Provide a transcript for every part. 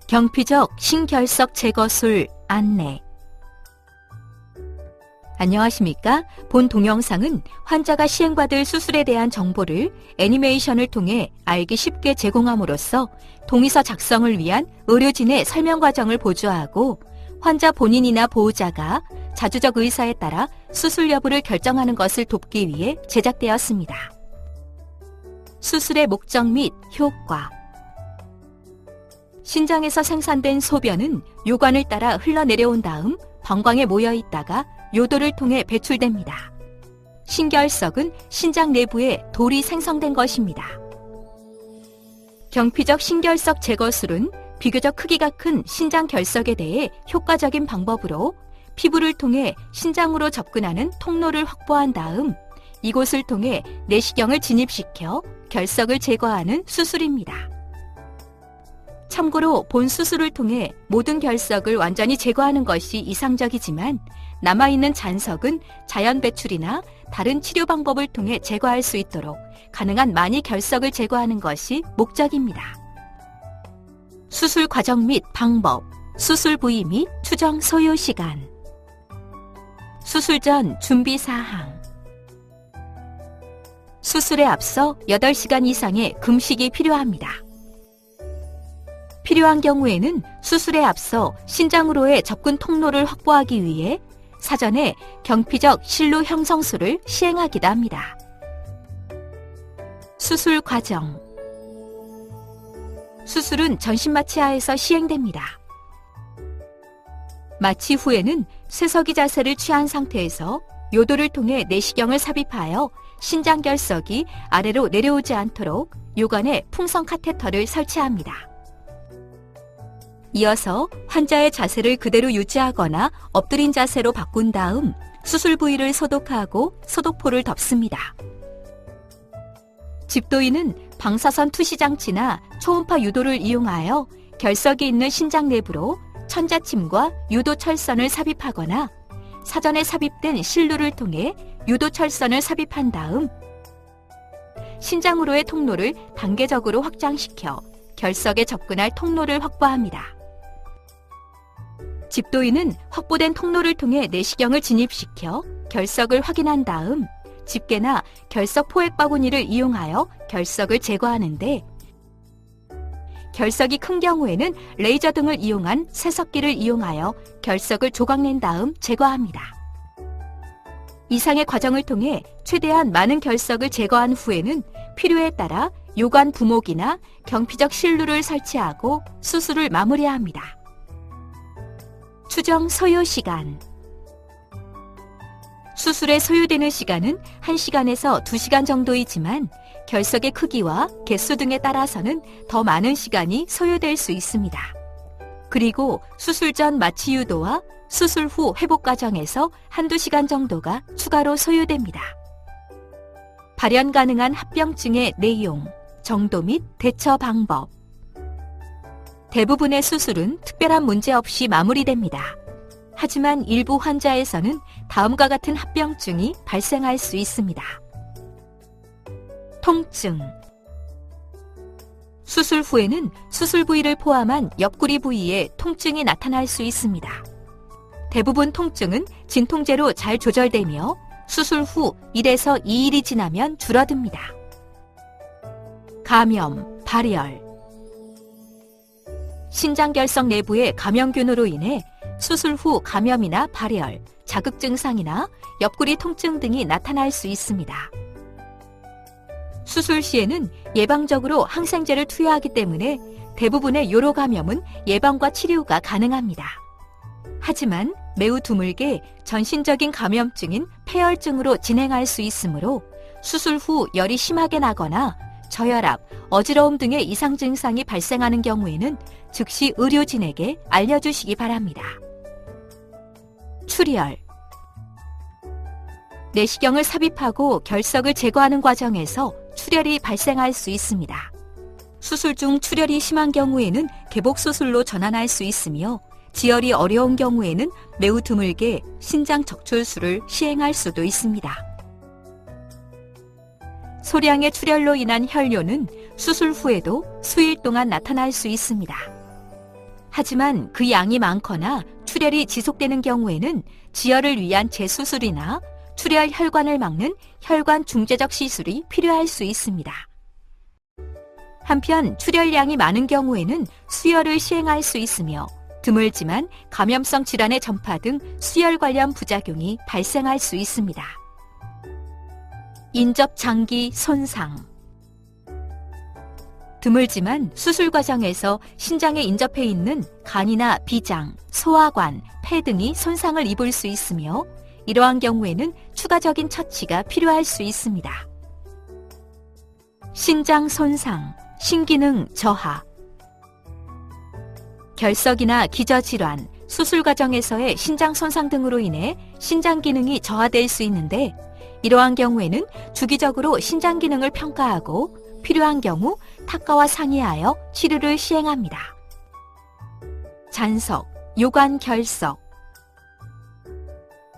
경피적 신결석 제거술 안내. 안녕하십니까? 본 동영상은 환자가 시행받을 수술에 대한 정보를 애니메이션을 통해 알기 쉽게 제공함으로써 동의서 작성을 위한 의료진의 설명 과정을 보조하고 환자 본인이나 보호자가 자주적 의사에 따라 수술 여부를 결정하는 것을 돕기 위해 제작되었습니다. 수술의 목적 및 효과. 신장에서 생산된 소변은 요관을 따라 흘러내려온 다음 방광에 모여 있다가 요도를 통해 배출됩니다. 신결석은 신장 내부에 돌이 생성된 것입니다. 경피적 신결석 제거술은 비교적 크기가 큰 신장 결석에 대해 효과적인 방법으로 피부를 통해 신장으로 접근하는 통로를 확보한 다음 이곳을 통해 내시경을 진입시켜 결석을 제거하는 수술입니다. 참고로 본 수술을 통해 모든 결석을 완전히 제거하는 것이 이상적이지만 남아있는 잔석은 자연 배출이나 다른 치료 방법을 통해 제거할 수 있도록 가능한 많이 결석을 제거하는 것이 목적입니다. 수술 과정 및 방법, 수술 부위 및 추정 소요 시간. 수술 전 준비 사항. 수술에 앞서 8시간 이상의 금식이 필요합니다. 필요한 경우에는 수술에 앞서 신장으로의 접근 통로를 확보하기 위해 사전에 경피적 실루 형성술을 시행하기도 합니다. 수술 과정. 수술은 전신마취 하에서 시행됩니다. 마취 후에는 쇠서기 자세를 취한 상태에서 요도를 통해 내시경을 삽입하여 신장 결석이 아래로 내려오지 않도록 요관에 풍선 카테터를 설치합니다. 이어서 환자의 자세를 그대로 유지하거나 엎드린 자세로 바꾼 다음 수술 부위를 소독하고 소독포를 덮습니다. 집도인은 방사선 투시 장치나 초음파 유도를 이용하여 결석이 있는 신장 내부로 천자침과 유도 철선을 삽입하거나 사전에 삽입된 실루를 통해 유도 철선을 삽입한 다음 신장으로의 통로를 단계적으로 확장시켜 결석에 접근할 통로를 확보합니다. 집도인은 확보된 통로를 통해 내시경을 진입시켜 결석을 확인한 다음 집게나 결석 포획 바구니를 이용하여 결석을 제거하는데 결석이 큰 경우에는 레이저 등을 이용한 세석기를 이용하여 결석을 조각낸 다음 제거합니다. 이상의 과정을 통해 최대한 많은 결석을 제거한 후에는 필요에 따라 요관 부목이나 경피적 실루를 설치하고 수술을 마무리합니다. 추정 소요 시간. 수술에 소요되는 시간은 1시간에서 2시간 정도이지만 결석의 크기와 개수 등에 따라서는 더 많은 시간이 소요될 수 있습니다. 그리고 수술 전 마취 유도와 수술 후 회복 과정에서 1~2시간 정도가 추가로 소요됩니다. 발현 가능한 합병증의 내용, 정도 및 대처 방법. 대부분의 수술은 특별한 문제 없이 마무리됩니다. 하지만 일부 환자에서는 다음과 같은 합병증이 발생할 수 있습니다. 통증. 수술 후에는 수술 부위를 포함한 옆구리 부위에 통증이 나타날 수 있습니다. 대부분 통증은 진통제로 잘 조절되며 수술 후 1에서 2일이 지나면 줄어듭니다. 감염, 발열. 신장결석 내부의 감염균으로 인해 수술 후 감염이나 발열, 자극 증상이나 옆구리 통증 등이 나타날 수 있습니다. 수술 시에는 예방적으로 항생제를 투여하기 때문에 대부분의 요로 감염은 예방과 치료가 가능합니다. 하지만 매우 드물게 전신적인 감염증인 폐열증으로 진행할 수 있으므로 수술 후 열이 심하게 나거나 저혈압, 어지러움 등의 이상 증상이 발생하는 경우에는 즉시 의료진에게 알려주시기 바랍니다. 출혈. 내시경을 삽입하고 결석을 제거하는 과정에서 출혈이 발생할 수 있습니다. 수술 중 출혈이 심한 경우에는 개복수술로 전환할 수 있으며 지혈이 어려운 경우에는 매우 드물게 신장 적출술을 시행할 수도 있습니다. 소량의 출혈로 인한 혈뇨는 수술 후에도 수일 동안 나타날 수 있습니다. 하지만 그 양이 많거나 출혈이 지속되는 경우에는 지혈을 위한 재수술이나 출혈 혈관을 막는 혈관 중재적 시술이 필요할 수 있습니다. 한편 출혈량이 많은 경우에는 수혈을 시행할 수 있으며 드물지만 감염성 질환의 전파 등 수혈 관련 부작용이 발생할 수 있습니다. 인접 장기 손상. 드물지만 수술 과정에서 신장에 인접해 있는 간이나 비장, 소화관, 폐 등이 손상을 입을 수 있으며 이러한 경우에는 추가적인 처치가 필요할 수 있습니다. 신장 손상, 신기능 저하. 결석이나 기저질환, 수술 과정에서의 신장 손상 등으로 인해 신장 기능이 저하될 수 있는데 이러한 경우에는 주기적으로 신장 기능을 평가하고 필요한 경우 탁과와 상의하여 치료를 시행합니다. 잔석, 요관 결석.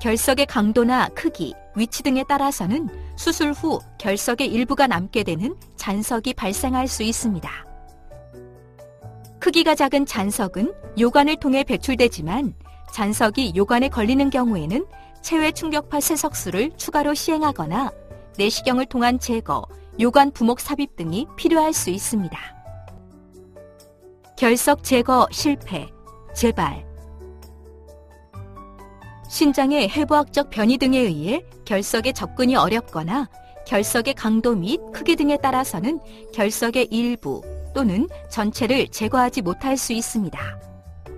결석의 강도나 크기, 위치 등에 따라서는 수술 후 결석의 일부가 남게 되는 잔석이 발생할 수 있습니다. 크기가 작은 잔석은 요관을 통해 배출되지만 잔석이 요관에 걸리는 경우에는 체외 충격파 세석술을 추가로 시행하거나 내시경을 통한 제거, 요관 부목 삽입 등이 필요할 수 있습니다. 결석 제거 실패, 재발. 신장의 해부학적 변이 등에 의해 결석에 접근이 어렵거나 결석의 강도 및 크기 등에 따라서는 결석의 일부 또는 전체를 제거하지 못할 수 있습니다.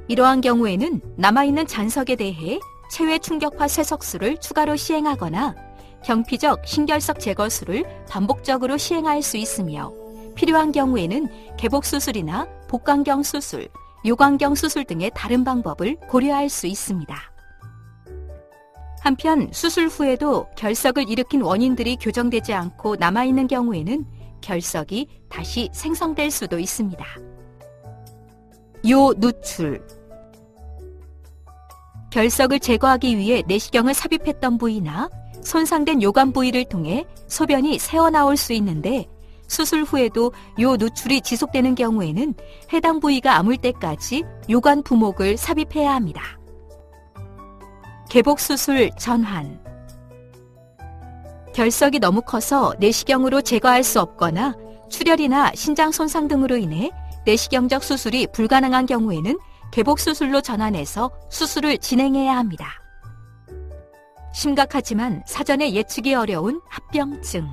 이러한 경우에는 남아있는 잔석에 대해 체외 충격파 세석술을 추가로 시행하거나 경피적 신결석 제거술을 반복적으로 시행할 수 있으며 필요한 경우에는 개복수술이나 복강경 수술, 요광경 수술 등의 다른 방법을 고려할 수 있습니다. 한편 수술 후에도 결석을 일으킨 원인들이 교정되지 않고 남아있는 경우에는 결석이 다시 생성될 수도 있습니다. 요 누출. 결석을 제거하기 위해 내시경을 삽입했던 부위나 손상된 요관 부위를 통해 소변이 새어나올 수 있는데 수술 후에도 요 누출이 지속되는 경우에는 해당 부위가 아물 때까지 요관 부목을 삽입해야 합니다. 개복수술 전환. 결석이 너무 커서 내시경으로 제거할 수 없거나 출혈이나 신장 손상 등으로 인해 내시경적 수술이 불가능한 경우에는 개복수술로 전환해서 수술을 진행해야 합니다. 심각하지만 사전에 예측이 어려운 합병증.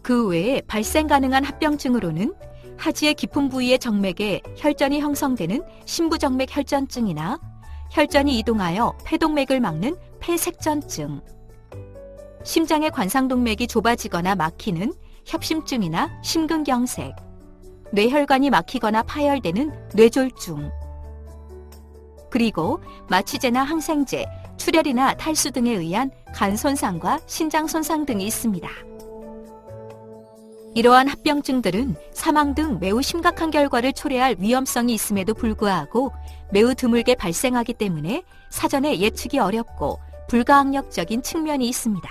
그 외에 발생 가능한 합병증으로는 하지의 깊은 부위의 정맥에 혈전이 형성되는 심부정맥 혈전증이나 혈전이 이동하여 폐동맥을 막는 폐색전증, 심장의 관상동맥이 좁아지거나 막히는 협심증이나 심근경색, 뇌혈관이 막히거나 파열되는 뇌졸중, 그리고 마취제나 항생제, 출혈이나 탈수 등에 의한 간 손상과 신장 손상 등이 있습니다. 이러한 합병증들은 사망 등 매우 심각한 결과를 초래할 위험성이 있음에도 불구하고 매우 드물게 발생하기 때문에 사전에 예측이 어렵고 불가항력적인 측면이 있습니다.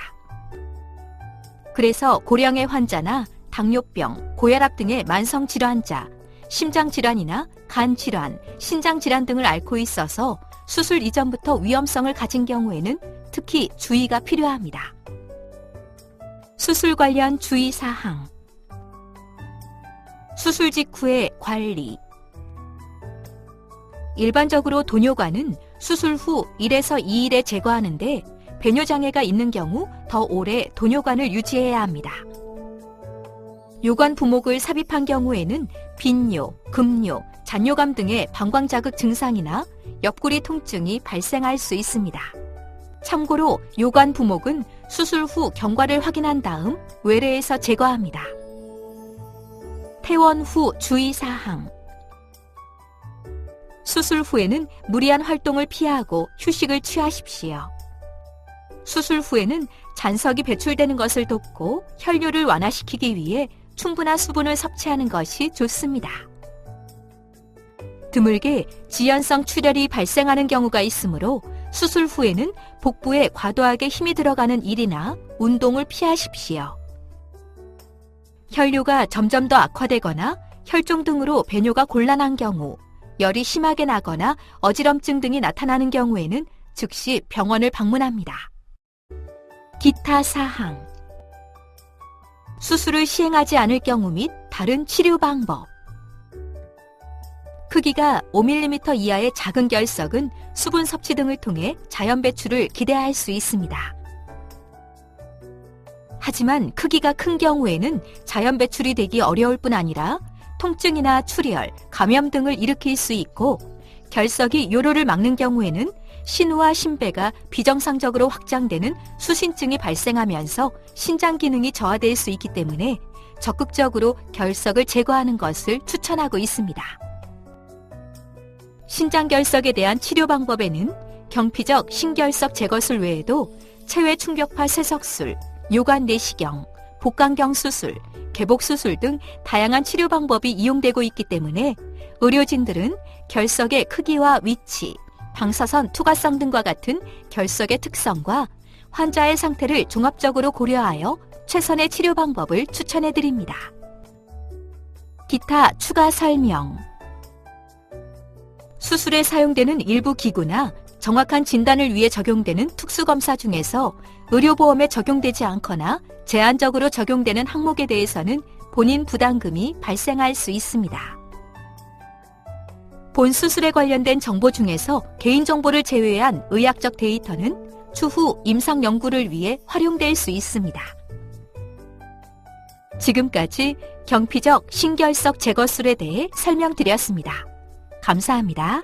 그래서 고령의 환자나 당뇨병, 고혈압 등의 만성질환자, 심장질환이나 간질환, 신장질환 등을 앓고 있어서 수술 이전부터 위험성을 가진 경우에는 특히 주의가 필요합니다. 수술 관련 주의사항. 수술 직후의 관리. 일반적으로 도뇨관은 수술 후 1에서 2일에 제거하는데 배뇨장애가 있는 경우 더 오래 도뇨관을 유지해야 합니다. 요관 부목을 삽입한 경우에는 빈뇨, 급뇨, 잔뇨감 등의 방광자극 증상이나 옆구리 통증이 발생할 수 있습니다. 참고로 요관 부목은 수술 후 경과를 확인한 다음 외래에서 제거합니다. 퇴원 후 주의사항. 수술 후에는 무리한 활동을 피하고 휴식을 취하십시오. 수술 후에는 잔석이 배출되는 것을 돕고 혈뇨를 완화시키기 위해 충분한 수분을 섭취하는 것이 좋습니다. 드물게 지연성 출혈이 발생하는 경우가 있으므로 수술 후에는 복부에 과도하게 힘이 들어가는 일이나 운동을 피하십시오. 혈뇨가 점점 더 악화되거나 혈종 등으로 배뇨가 곤란한 경우, 열이 심하게 나거나 어지럼증 등이 나타나는 경우에는 즉시 병원을 방문합니다. 기타 사항. 수술을 시행하지 않을 경우 및 다른 치료 방법. 크기가 5mm 이하의 작은 결석은 수분 섭취 등을 통해 자연 배출을 기대할 수 있습니다. 하지만 크기가 큰 경우에는 자연 배출이 되기 어려울 뿐 아니라 통증이나 출혈, 감염 등을 일으킬 수 있고, 결석이 요로를 막는 경우에는 신우와 신배가 비정상적으로 확장되는 수신증이 발생하면서 신장 기능이 저하될 수 있기 때문에 적극적으로 결석을 제거하는 것을 추천하고 있습니다. 신장 결석에 대한 치료 방법에는 경피적 신결석 제거술 외에도 체외 충격파 세석술, 요관 내시경, 복강경 수술, 개복 수술 등 다양한 치료 방법이 이용되고 있기 때문에 의료진들은 결석의 크기와 위치, 방사선 투과성 등과 같은 결석의 특성과 환자의 상태를 종합적으로 고려하여 최선의 치료 방법을 추천해 드립니다. 기타 추가 설명. 수술에 사용되는 일부 기구나 정확한 진단을 위해 적용되는 특수검사 중에서 의료보험에 적용되지 않거나 제한적으로 적용되는 항목에 대해서는 본인 부담금이 발생할 수 있습니다. 본 수술에 관련된 정보 중에서 개인정보를 제외한 의학적 데이터는 추후 임상 연구를 위해 활용될 수 있습니다. 지금까지 경피적 신결석 제거술에 대해 설명드렸습니다. 감사합니다.